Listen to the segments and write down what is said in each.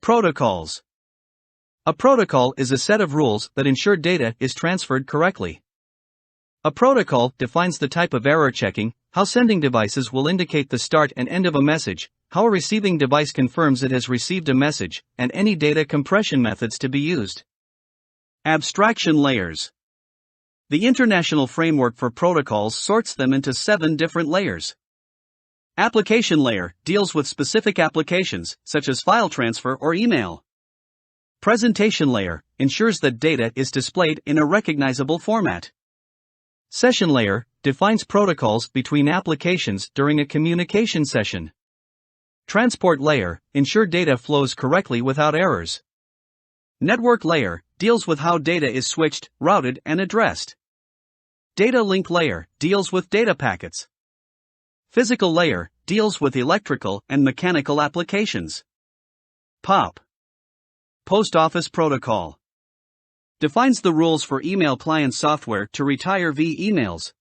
Protocols. A protocol is a set of rules that ensure data is transferred correctly. A protocol defines the type of error checking, how sending devices will indicate the start and end of a message, how a receiving device confirms it has received a message, and any data compression methods to be used. Abstraction layers. The International Framework for Protocols sorts them into 7 different layers. Application layer deals with specific applications, such as file transfer or email. Presentation layer ensures that data is displayed in a recognizable format. Session layer defines protocols between applications during a communication session. Transport layer ensures data flows correctly without errors. Network layer deals with how data is switched, routed, and addressed. Data link layer deals with data packets. Physical layer deals with electrical and mechanical applications. POP. Post Office Protocol. Defines the rules for email client software to retire via emails.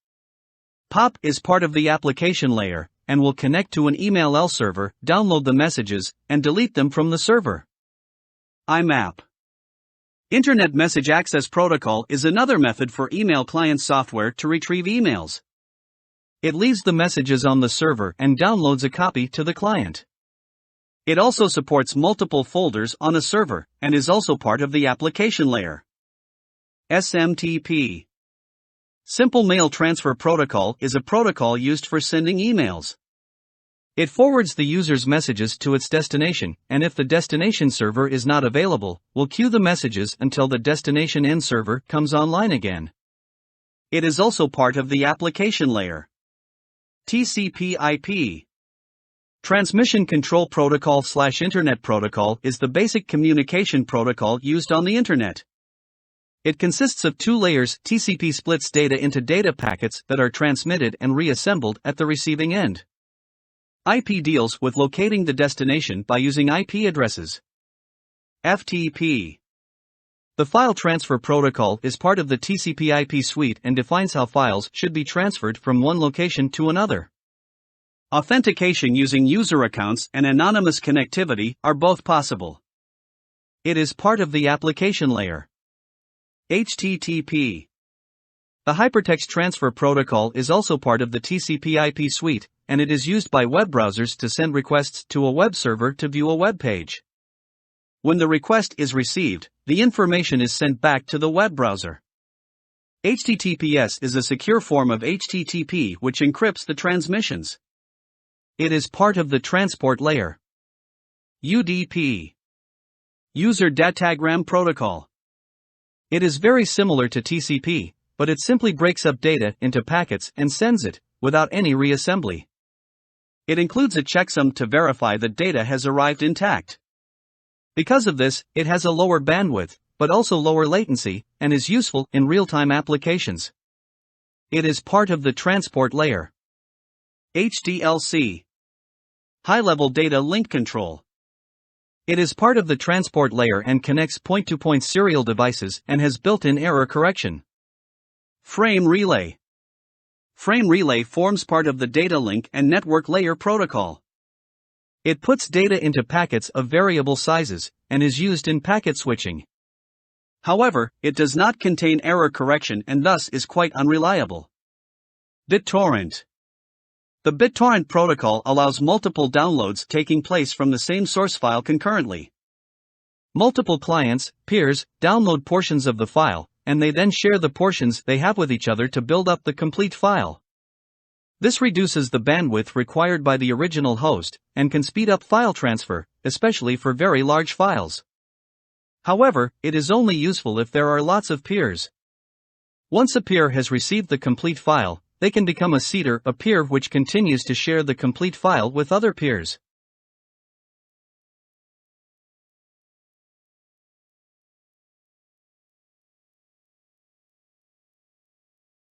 POP is part of the application layer and will connect to an email server, download the messages, and delete them from the server. IMAP. Internet Message Access Protocol is another method for email client software to retrieve emails. It leaves the messages on the server and downloads a copy to the client. It also supports multiple folders on a server and is also part of the application layer. SMTP. Simple Mail Transfer Protocol is a protocol used for sending emails. It forwards the user's messages to its destination, and if the destination server is not available, will queue the messages until the destination end server comes online again. It is also part of the application layer. TCP/IP. Transmission Control Protocol/Internet Protocol is the basic communication protocol used on the Internet. It consists of 2 layers. TCP splits data into data packets that are transmitted and reassembled at the receiving end. IP deals with locating the destination by using IP addresses. FTP. The File Transfer Protocol is part of the TCP/IP suite and defines how files should be transferred from one location to another. Authentication using user accounts and anonymous connectivity are both possible. It is part of the application layer. HTTP. The Hypertext Transfer Protocol is also part of the TCP/IP suite, and it is used by web browsers to send requests to a web server to view a web page. When the request is received, the information is sent back to the web browser. HTTPS is a secure form of HTTP which encrypts the transmissions. It is part of the transport layer. UDP. User Datagram Protocol. It is very similar to TCP, but it simply breaks up data into packets and sends it, without any reassembly. It includes a checksum to verify that data has arrived intact. Because of this, it has a lower bandwidth, but also lower latency, and is useful in real-time applications. It is part of the transport layer. HDLC. High-level Data Link Control. It is part of the transport layer and connects point-to-point serial devices and has built-in error correction. Frame Relay. Frame relay forms part of the data link and network layer protocol. It puts data into packets of variable sizes and is used in packet switching. However, it does not contain error correction and thus is quite unreliable. BitTorrent. The BitTorrent protocol allows multiple downloads taking place from the same source file concurrently. Multiple clients, peers, download portions of the file, and they then share the portions they have with each other to build up the complete file. This reduces the bandwidth required by the original host, and can speed up file transfer, especially for very large files. However, it is only useful if there are lots of peers. Once a peer has received the complete file, they can become a seeder, a peer which continues to share the complete file with other peers.